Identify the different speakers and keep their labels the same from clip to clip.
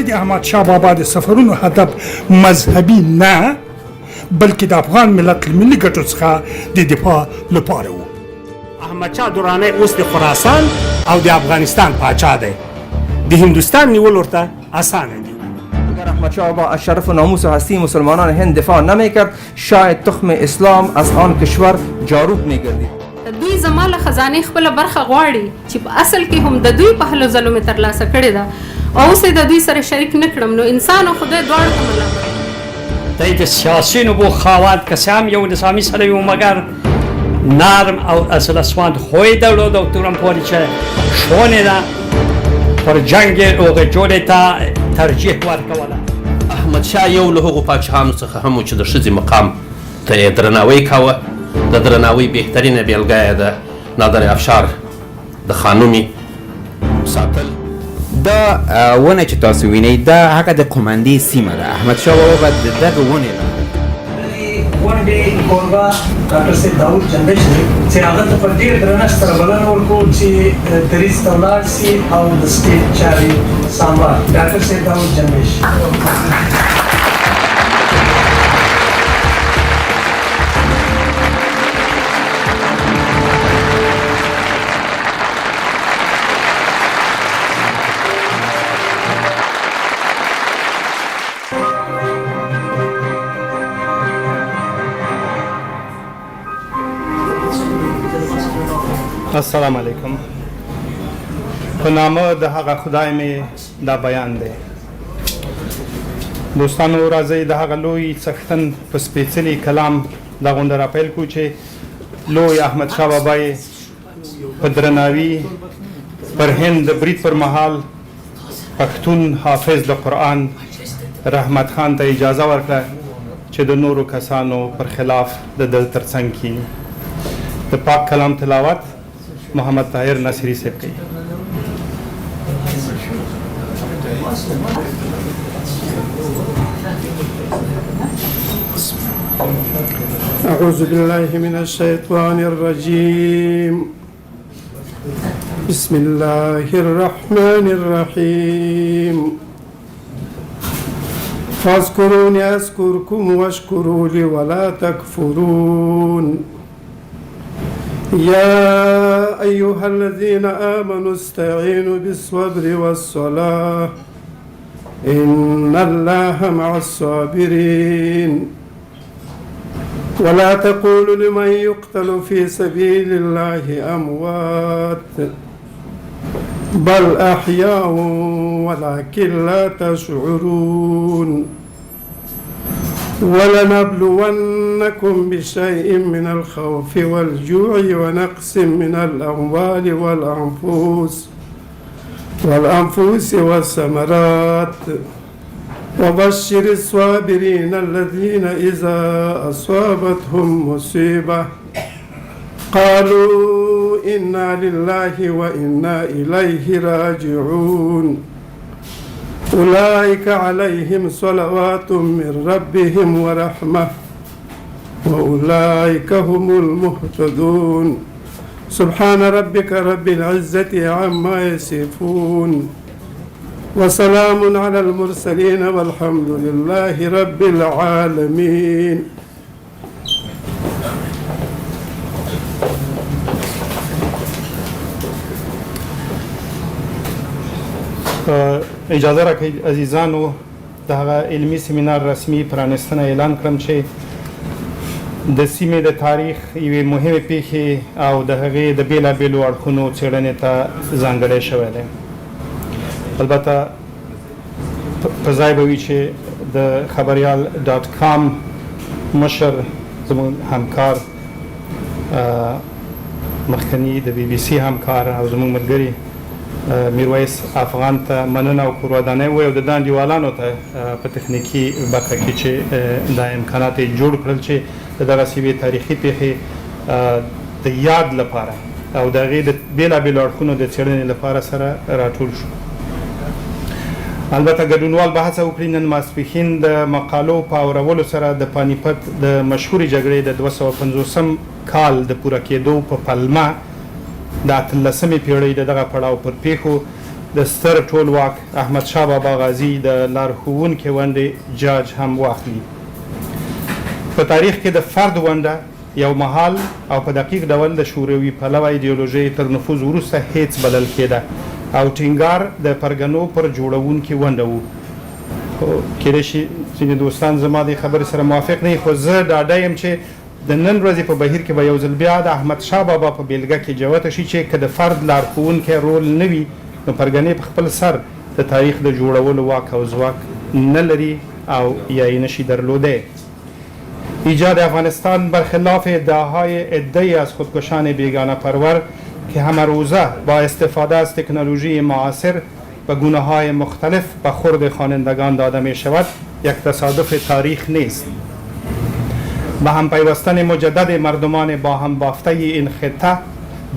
Speaker 1: د احمدشاه بابا د سفرونو هدف مذهبي نه بلکې د افغان ملت له ملي ګټو څخه د دفاع لپاره و. احمدشاه درانی اوس د خراسان او د افغانستان پاچا دی. د هندوستان نیول ورته اسانه دی.
Speaker 2: اگر احمدشاه بابا از شرف و ناموس و هستی مسلمانان هند دفاع نمیکرد شاید تخم اسلام از آن کشور جاروب میگردید.
Speaker 3: دوی زما له خزانې خپله برخه غواړي چې په اصل کې هم د دوی په هلو ځلو مې ترلاسه کړې ده او اوس یې د دوی سره شریک نه کړم نو انسان او خدای دواړو ته ملامت.
Speaker 4: دی د سیاسي نبوغ خاوند که هم یو نظامي سړی و مګر نرم او اصل اسوند خوی درلود او تورمپوري چې شونې ده پر جنگ هغه جوړې ته ترجیح ورکوله.
Speaker 5: احمدشاه یو له هغو پاچاهانو څخه هم و چې د ښځې مقام ته یې درناوی کاوه. د درناوی بهترینه بیلګه یې د نادر افشار د خانومې ساتل.
Speaker 6: دا ونه چې تاسو وینئ دا هغه د قومندې سیمه ده. احمدشاه بابا به د دغه ونې
Speaker 7: ونډې کوربه ډاکټر صاحب داود جنبش دی چې هغه ته په ډېر درنښت سره بلنه ورکوو چې دریځ ته ولاړ سي او د سټیټ چارې سمبال. ډاکټر صاحب داود جنبش.
Speaker 8: السلام علیکم. په نامه د هغه خدای مې دا بیان دی. دوستانو راځئ د هغه لوی څښتن په سپېڅلي کلام دا غونډه راپیل کړو چې لوی احمدشاه بابا یې په درناوي پر هند د برید پر مهال پښتون حافظ د قرآن رحمت خان ته اجازه ورکړه چې د نورو کسانو پر خلاف د ده ترڅنګ کښېني. د پاک کلام تلاوت محمد طاهر نصیری صاحب کوي.
Speaker 9: أعوذ بالله من الشيطان الرجيم. بسم الله الرحمن الرحيم. فاذكروني أذكركم واشكروا لي ولا تكفرون. يا أيها الذين آمنوا استعينوا بالصبر والصلاة إن الله مع الصابرين. ولا تقولوا لمن يقتل في سبيل الله أموات بل أحياء ولكن لا تشعرون. ولنبلونكم بشيء من الخوف والجوع ونقص من الأموال والأنفس والثمرات وبشر الصابرين الذين إذا أصابتهم مصيبة قالوا إنا لله وإنا إليه راجعون. أولئك عليهم صلوات من ربهم ورحمة وأولئك هم المهتدون. سبحان ربك رب العزة عما يصفون وسلام على المرسلين والحمد لله رب العالمين.
Speaker 8: اجازه راکړئ عزیزانو د هغه علمي سیمینار رسمي پرانستنه اعلان کړم چې د سیمې د تاریخ یوې مهمې پیښې او د هغې د بېلابېلو اړخونو څېړنې ته ځانګړی شوی دی. البته په ځای به وي چې د خبریال ډاټ کام مشر زموږ همکار مخکني د بي بي سي همکار او زموږ ملګري میرویس افغان ته مننه او قرباني وایو د دانډیوالانو ته په تخنیکی برخه کې چې دا امکانات جوړ کړل چې دغه سیمې تاریخي پیښې د یاد لپاره او د هغې د بېلابېلو اړخونو د څېړنې لپاره سره راټول شو. البته ګډونوال به هڅه وکړي نن ماسپښین د مقالو په اورولو سره د پانیپت د مشهورې جګړې د 250 کال د پوره کېدو په پلمه د 18مې پیړۍ د دغه پړاو پر پیښو د ستر ټولواک احمدشاه بابا غازي د لارښوونکې ونډې جاج هم واخلي. په تاریخ کې د فرد ونډه یو مهال او په دقیق ډول د شوروي پلوه ایډیولوژۍ تر نفوذ وروسته هیڅ بلل کېده او ټینګار د پرګنو پر جوړونکې ونډه و. خو کېدای شي ځینې دوستان زما د خبرې سره موافق نه وي، خو زه ډاډه یم چې د نن ورځې په بهیر کې به یو ځل بیا د احمدشاه بابا په بیلګه کې جوته شي چې که د فرد لارښوونکی رول نه وي نو پرګنې په خپل سر د تاریخ د جوړولو واک او ځواک نه لري او یا یې نشي درلودی. ایجاد افغانستان برخلاف ادعاهای عده‌ای از خودکشان بیگانه پرور که همه روزه با استفاده از تکنولوژی معاصر و گونه‌های مختلف به خورد خوانندگان داده می شود یک تصادف تاریخ نیست. به هم پیوستن مجدد مردمان با هم بافته این خطه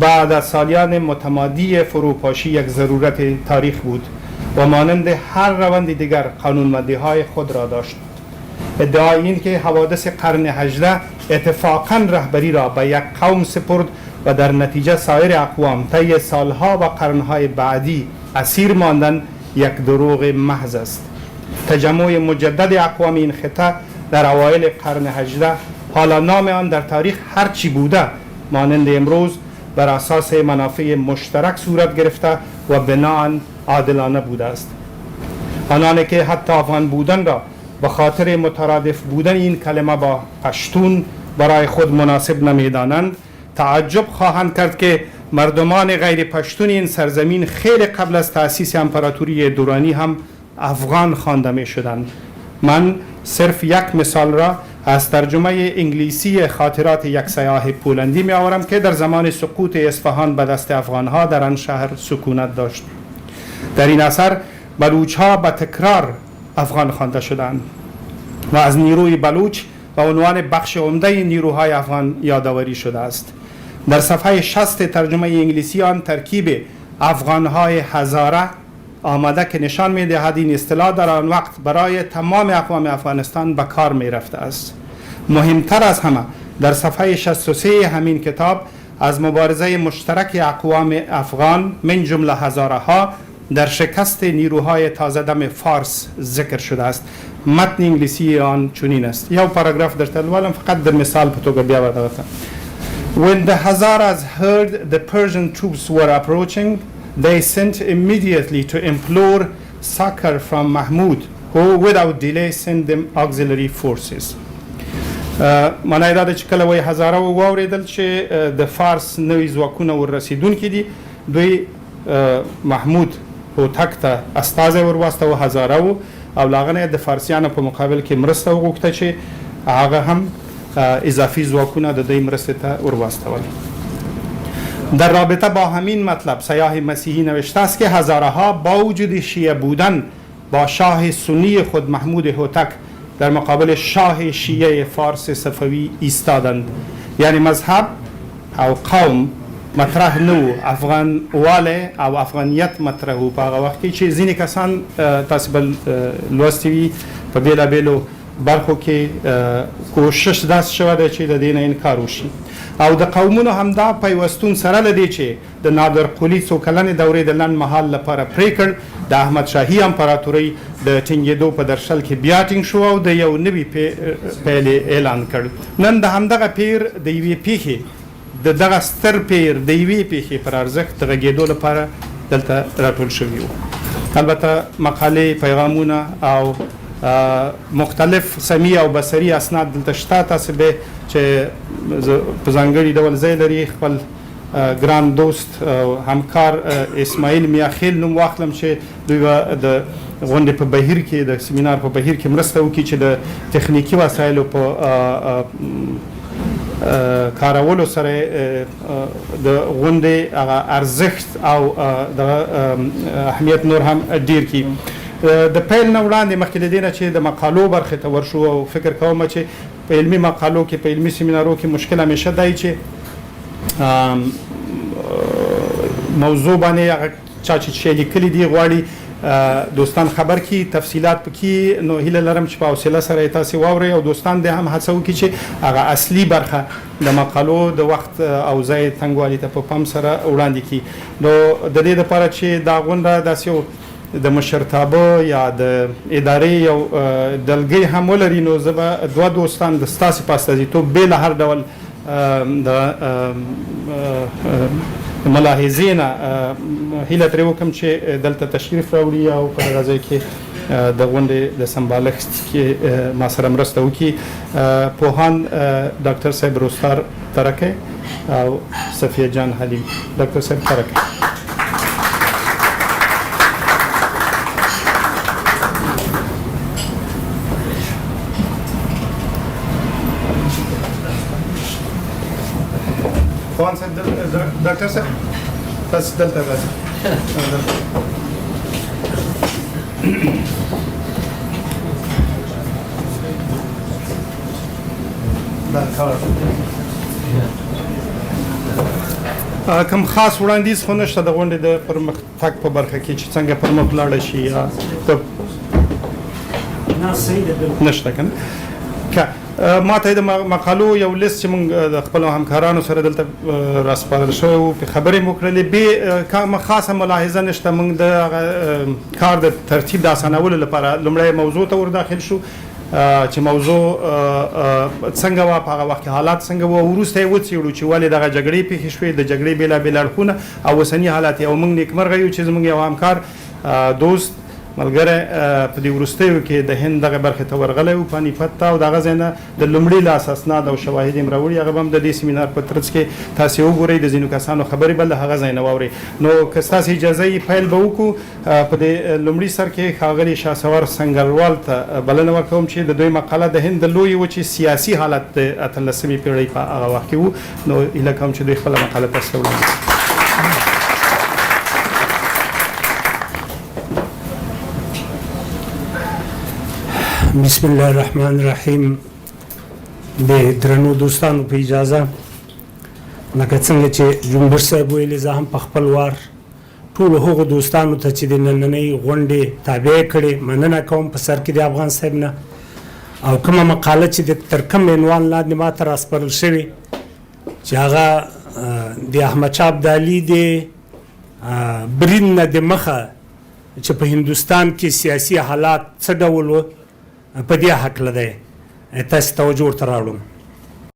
Speaker 8: بعد از سالیان متمادی فروپاشی یک ضرورت تاریخ بود و مانند هر روند دیگر قانونمندی‌های خود را داشت. ادعای این که حوادث قرن 18 اتفاقاً رهبری را به یک قوم سپرد و در نتیجه سایر اقوام طی سالها و قرنهای بعدی اسیر ماندن یک دروغ محض است. تجمع مجدد اقوام این خطه در اوایل قرن 18 حالا نام آن در تاریخ هرچی بوده مانند امروز بر اساس منافع مشترک صورت گرفته و بناء عادلانه بوده است. آنانی که حتی افغان بودن را به خاطر مترادف بودن این کلمه با پشتون برای خود مناسب نمیدانند تعجب خواهند کرد که مردمان غیر پشتون این سرزمین خیلی قبل از تأسیس امپراتوری دورانی هم افغان خوانده می شدند. من صرف یک مثال را از ترجمه انگلیسی خاطرات یک سیاح پولندی می آورم که در زمان سقوط اصفهان به دست افغانها در آن شهر سکونت داشت. در این اثر بلوچ ها به تکرار افغان خوانده شدند و از نیروی بلوچ به عنوان بخش عمده نیروهای افغان یادآوری شده است. در صفحه 60 ترجمه انگلیسی آن ترکیب افغانهای هزاره آمده که نشان می دهد این اصطلاح در آن وقت برای تمام اقوام افغانستان به کار می رفته است. مهمتر از همه در صفحه 63 همین کتاب از مبارزه مشترک اقوام افغان من جمله هزاره ها در شکست نیروهای تازه دم فارس ذکر شده است. متن انگلیسی آن چنین است. یو پاراگراف در تلوالم فقط در مثال په توګه بیا ودرته. When the Hazaras heard the Persian troops were approaching, they sent immediately to implore succor from Mahmud, who without delay sent them auxiliary forces. معنی دا چې کله وای هزاره واوریدل چې د فارس نوې ځواکونه ور رسیدونکي دي، دوی محمود هوتک ته استازی ور واستاوه هزاره و او لاغنه د فارسیانو په مقابل کې مرسته وغوښته چې هغه هم اضافی ځواکونه د دوی مرسته ته ور واستول. در رابطه با همین مطلب سیاح مسیحی نوشته است که هزاره ها با وجود شیعه بودن با شاه سنی خود محمود هوتک در مقابل شاه شیعه فارس صفوی ایستادند. یعنی مذهب او قوم مطرح نو، افغان واله او افغانیت مطرح و په هغه وخت کې چې ځینې کسان تاسو بل لوستي وي په بېلابېلو برخو کې کوشش داسې شوی دی چې د دې نه انکار وشي او د قومونو همدا پیوستون سره له دې چې د نادر قلي څو کلنې دورې د لنډ مهال لپاره پرې کړ د احمدشاهي امپراتورۍ د ټینګېدو په درشل کې بیا ټینګ شو او د یو نوي پیل اعلان کړ. نن د همدغه پیر د یوې پیښې د دغه ستر پیر د یوې پیښې پر ارزښت غږېدو لپاره دلته راټول شوي وو. البته مقالې، پیغامونه او مختلف سمی او بصري اسناد دلته شته. تاسو به چې په ځانګړي ډول ځای لري خپل ګران دوست او همکار اسماعیل میاخیل نوم واخلم چې دوی د غونډې په بهیر کې د سیمینار په بهیر کې مرسته وکړي چې د تخنیکی وسایلو په کارولو سره د غونډې هغه ارزښت او د اهمیت نور هم ډیر کی. د پیل نه وړاندې مخکې د دې نه چې د مقالو برخې ته ورشو او فکر کوم چې په علمي مقالو کې په علمي سیمینارو کې مشکل همیشه دی چې موضوع باندې هغه چا چې لیکلي دي غواړي دوستان خبر کی تفصیلات پکې نو هیله لرم چې په حوصله سره تاسو واورئ او دوستان د هم هڅه وکړي چې هغه اصلي برخه د مقالو د وخت او ځای تنګوالي ته په پام سره وړاندې کړي. نو د دې لپاره چې دا غونډه داسې یو د مشرتابه یا د ادارې یو دلګۍ هم ولري نو زه به دوه دوستان د ستاسې په استازیتوب بې له هر ډول د ملاحظې نه هیله ترې وکړم چې دلته تشریف راوړي او په هغه ځای کې د غونډې د سمبالښت کې ما سره مرسته وکړي. پوهان ډاکټر صاحب رستار ترکی او صفیه جان حلیم. ډاکټر صاحب ترکی. پوهان صاحب ډاکټر صاحب تاسو دلته راځئ. کوم خاص وړاندیز خو نشته د غونډې د پرمختګ په برخه کې چې څنګه پرمخ لاړ شي یا نشته کنه. ما ته د مقالو یو لیست چې موږ د خپل همکارانو سره دلته راسپارل شوی و په خبرې مو کړلې به کومه خاصه ملاحظه نشته. موږ د کار د ترتیب د اسانولو لپاره لومړی موضوع ته ور داخل شو چې موضوع څنګه و په هغه وخت حالات څنګه و وروسته یې وڅېړو چې ولې دغه جګړې پیښې شوې د جګړې بېلابېل اړخونه او اوسني حالات او موږ نیکمرغه یو چې زموږ یو همکار دوست ملګری په دې وروستیو کې د هند دغه برخې ته ورغلی و پانیپت ته او د هغه ځای نه د لومړي لاس اسناد او شواهد یې راوړي. هغه به هم د دې سیمینار په ترڅ کې تاسې وګورئ د ځینو کسانو خبرې به له هغه ځای نه واورئ. نو که ستاسې اجازه یې پیل به وکړو په دې لومړي سر کې ښاغلي شهسوار سنګروال ته بلنه ورکوم چې د دوی مقاله د هند د لویې وچې سیاسي حالت د 18مې پېړۍ په هغه وخت کې و. نو هیله کوم چې دوی خپله مقاله تاسو ته وړاندې کړي.
Speaker 10: بسم الله الرحمن الرحیم. د درنو دوستانو په اجازه لکه څنګه چې جمهور صاحب ویلي زه هم په خپل وار ټولو هغو دوستانو ته چې د نننۍ غونډې تابع کړې مننه کوم په سر کې د افغان صاحب نه او کومه مقاله چې تر کوم عنوان لاندې ما ته راسپارل شوې چې هغه د احمدشاه ابدالي د برید نه د مخه چې په هندوستان کې سیاسي حالات څه ډول و په دې هکله دی تاسو توجه ورته راوړم.